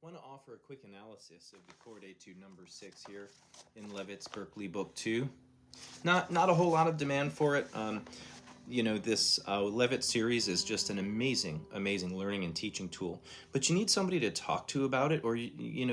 I want to offer a quick analysis of the chord Etude number 6 here in Levitt's Berklee Book 2. Not a whole lot of demand for it. This Leavitt series is just an amazing learning and teaching tool. But you need somebody to talk to about it, or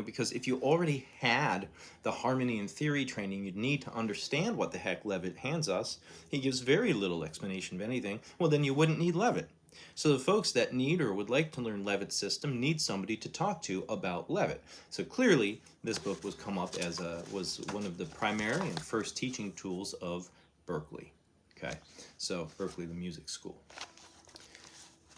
because if you already had the harmony and theory training, you'd need to understand what the heck Leavitt hands us. He gives very little explanation of anything. Well, then you wouldn't need Leavitt. So the folks that need or would like to learn Leavitt's system need somebody to talk to about Leavitt. So clearly, this book was come up as was one of the primary and first teaching tools of Berklee. Okay, so Berklee, the music school.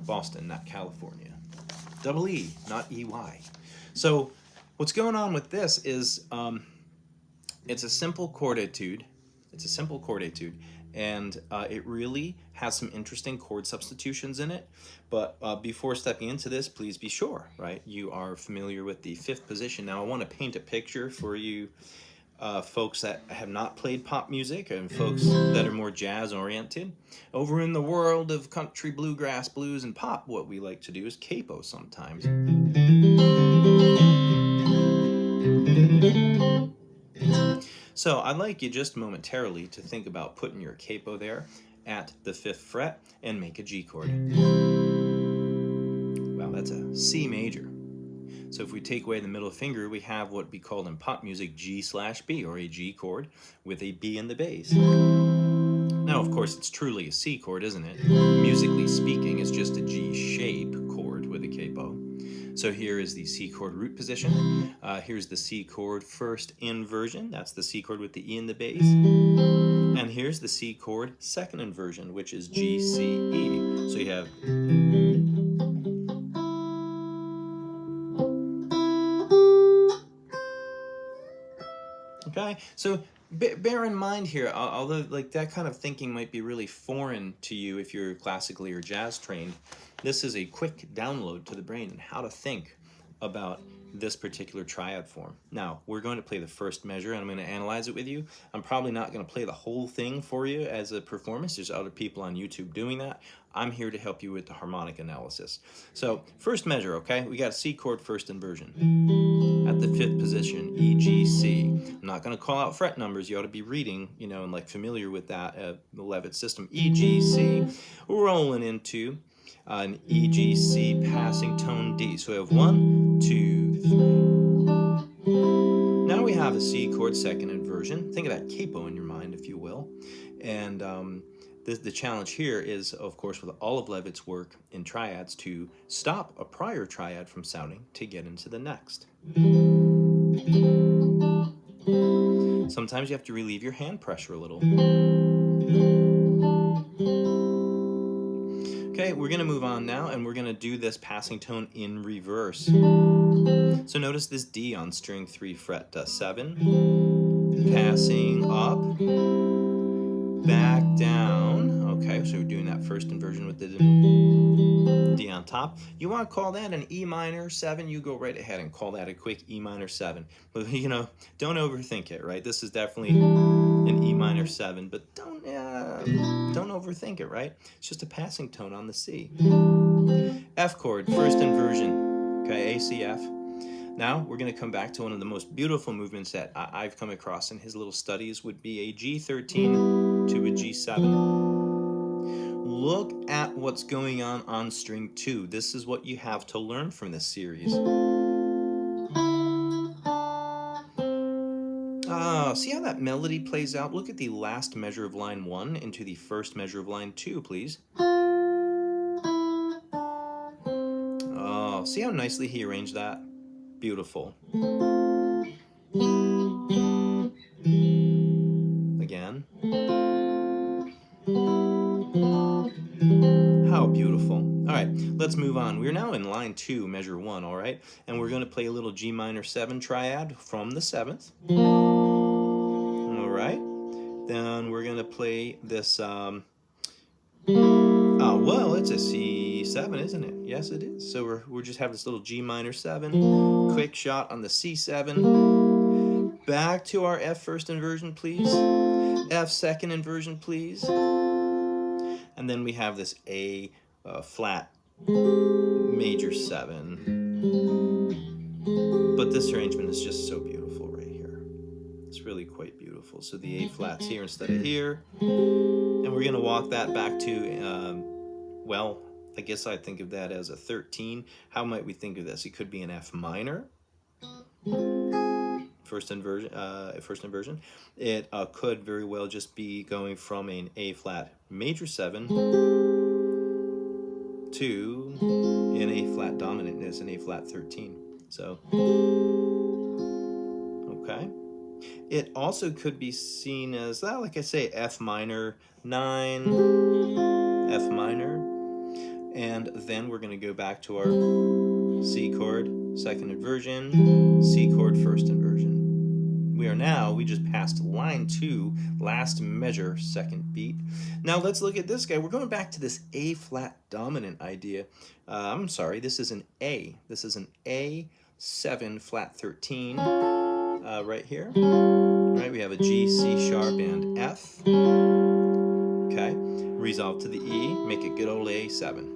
Boston, not California. Double E, not EY. So what's going on with this is it's a simple chord etude. It's a simple chord etude, and it really has some interesting chord substitutions in it. But before stepping into this, please be sure, right, you are familiar with the fifth position. Now I want to paint a picture for you folks that have not played pop music and folks that are more jazz oriented. Over in the world of country, bluegrass, blues, and pop, what we like to do is capo sometimes. So I'd like you just momentarily to think about putting your capo there at the 5th fret and make a G chord. Wow, that's a C major. So if we take away the middle finger, we have what we call in pop music G/B, or a G chord with a B in the bass. Now, of course, it's truly a C chord, isn't it? Musically speaking, it's just a G shape chord with a capo. So here is the C chord root position. Here's the C chord first inversion. That's the C chord with the E in the bass. And here's the C chord second inversion, which is G, C, E. So you have... Okay, so bear in mind here, although like that kind of thinking might be really foreign to you if you're classically or jazz trained, this is a quick download to the brain and how to think about this particular triad form. Now, we're going to play the first measure and I'm going to analyze it with you. I'm probably not going to play the whole thing for you as a performance. There's other people on YouTube doing that. I'm here to help you with the harmonic analysis. So, first measure, okay? We got a C chord first inversion at the 5th position, E, G, C. I'm not going to call out fret numbers. You ought to be reading, and like familiar with that, the Levitt system. E, G, C, rolling into an E, G, C, passing tone D. So we have 1, 2, 3. Now we have a C chord second inversion. Think of that capo in your mind, if you will. And the challenge here is, of course, with all of Levitt's work in triads, to stop a prior triad from sounding to get into the next. Sometimes you have to relieve your hand pressure a little. Okay, we're going to move on now, and we're going to do this passing tone in reverse. So notice this D on string 3 fret 7, passing up, back down. Okay, so we're doing that first inversion with the D on top. You want to call that an E minor 7, you go right ahead and call that a quick E minor 7. But don't overthink it, right? This is definitely an E minor 7, but don't overthink it, right? It's just a passing tone on the C. F chord, first inversion, okay, A, C, F. Now we're going to come back to one of the most beautiful movements that I've come across in his little studies would be a G13 to a G7. Look at what's going on string 2. This is what you have to learn from this series. See how that melody plays out? Look at the last measure of line 1 into the first measure of line 2, please. Oh, see how nicely he arranged that? Beautiful. Again. How beautiful. All right, let's move on. We're now in line 2, measure 1, all right? And we're going to play a little G minor 7 triad from the 7th. All right. Then we're going to play this, well, it's a C7, isn't it? Yes, it is. So we're just have this little G minor 7, quick shot on the C7. Back to our F first inversion, please. F second inversion, please. And then we have this A flat major 7. this arrangement is just so beautiful right here. It's really quite beautiful. So the A flat's here instead of here. And we're going to walk that back to, well, I guess I think of that as a 13. How might we think of this? It could be an F minor. First inversion. It could very well just be going from an A flat major 7 to an A flat dominant as an A flat 13. So, okay. It also could be seen as, well, like I say, F minor 9, F minor, and then we're going to go back to our C chord, second inversion, C chord, first inversion. We just passed line 2, last measure, second beat. Now let's look at this guy. We're going back to this A flat dominant idea. I'm sorry, this is an A. This is an A7 flat 13 right here. Right, we have a G, C sharp, and F. Okay, resolve to the E, make it good old A7.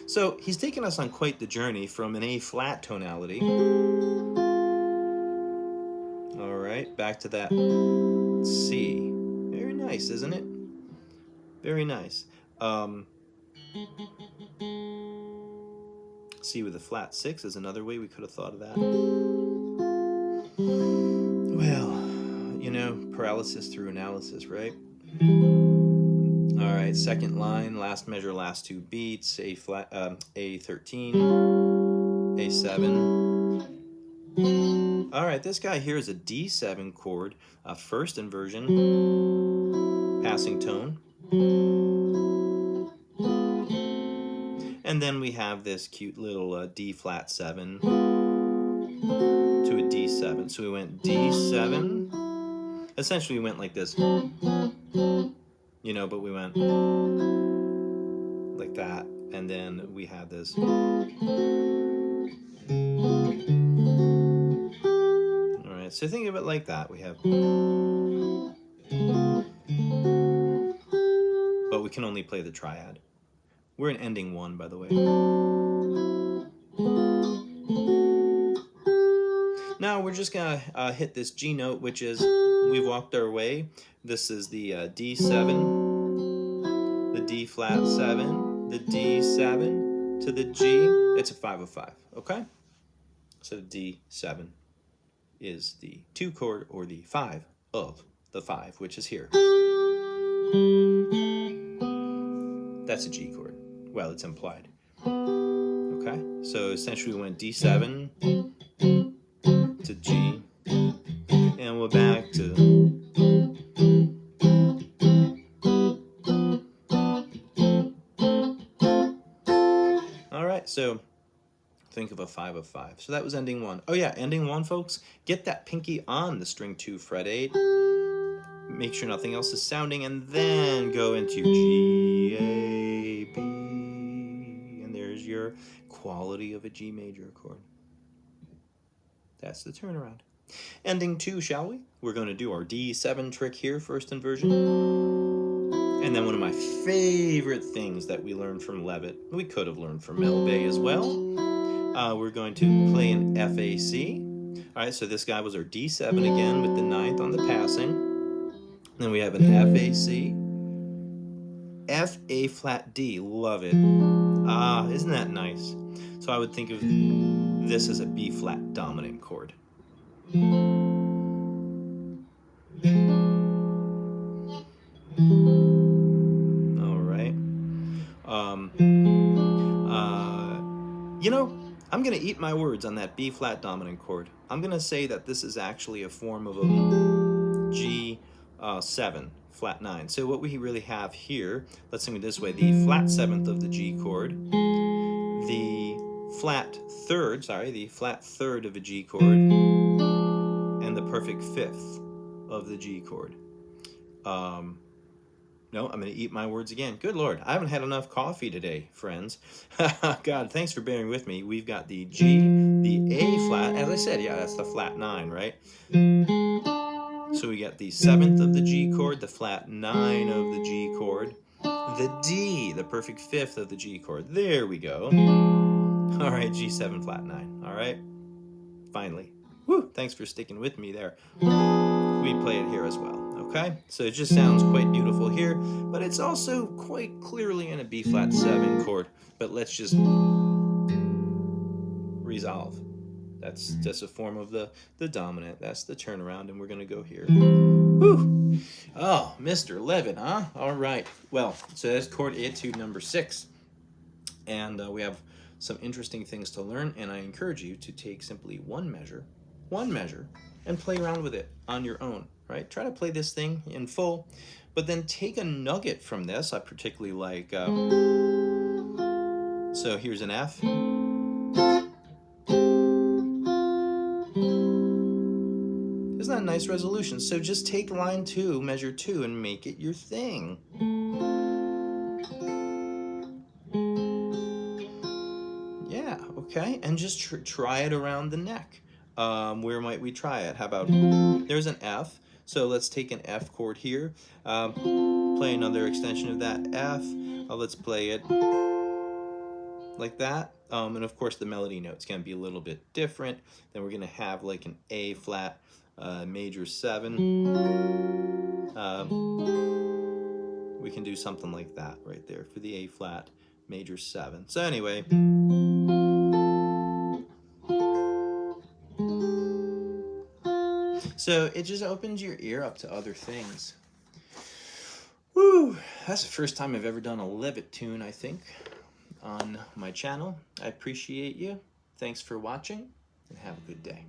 So he's taken us on quite the journey from an A flat tonality. All right, back to that C. Very nice, isn't it? Very nice. C with a flat 6 is another way we could have thought of that. Well, you know, paralysis through analysis, right? All right, second line, last measure, last 2 beats, A flat, A13, A7. All right, this guy here is a D7 chord, first inversion, passing tone. And then we have this cute little D flat 7 to a D7. So we went D7. Essentially, we went like this, you know, but we went like that. And then we had this. All right, so think of it like that. We have, but we can only play the triad. We're in ending 1, by the way. Now we're just gonna hit this G note, which is, we've walked our way. This is the D7, the D flat 7, the D7 to the G. It's a 5 of 5, okay? So the D7 is the 2 chord, or the 5 of the 5, which is here. That's a G chord. Well, it's implied. Okay, so essentially we went D7 to G, and we're back to. All right, so think of a 5 of 5. So that was ending 1. Oh yeah, ending 1, folks. Get that pinky on the string 2 fret 8. Make sure nothing else is sounding, and then go into G, A, B, and there's your quality of a G major chord. That's the turnaround. Ending 2, shall we? We're going to do our D7 trick here, first inversion. And then one of my favorite things that we learned from Leavitt, we could have learned from Melbay as well. We're going to play an FAC. All right, so this guy was our D7 again with the 9th on the passing. Then we have an FAC, F, A flat D, love it. Ah, isn't that nice? So I would think of this as a B flat dominant chord. All right. You know, I'm going to eat my words on that B flat dominant chord. I'm going to say that this is actually a form of a G7 flat 9. So what we really have here, let's sing it this way, the flat 7th of the G chord, the flat 3rd of a G chord, and the perfect 5th of the G chord. No, I'm going to eat my words again. Good Lord, I haven't had enough coffee today, friends. God, thanks for bearing with me. We've got the G, the A flat, as I said, yeah, that's the flat 9, right? So we got the 7th of the G chord, the flat 9 of the G chord, the D, the perfect 5th of the G chord. There we go. All right, G7 flat 9, all right? finally. Woo! Thanks for sticking with me there. We play it here as well, okay? So it just sounds quite beautiful here, but it's also quite clearly in a B flat 7 chord. But let's just resolve. That's just a form of the dominant. That's the turnaround, and we're going to go here. Woo! Oh, Mr. Leavitt, huh? All right. Well, so that's chord Etude number 6. And we have some interesting things to learn, and I encourage you to take simply one measure, and play around with it on your own, right? Try to play this thing in full, but then take a nugget from this. I particularly like, so here's an F. Isn't that a nice resolution? So just take line 2, measure 2, and make it your thing. Yeah, okay, and just try it around the neck. Where might we try it? How about, there's an F, so let's take an F chord here, play another extension of that F, let's play it like that, and of course the melody notes can be a little bit different. Then we're going to have like an A flat major 7. We can do something like that right there for the A flat major 7. So anyway, so it just opens your ear up to other things. Woo! That's the first time I've ever done a Leavitt tune, I think, on my channel. I appreciate you. Thanks for watching, and have a good day.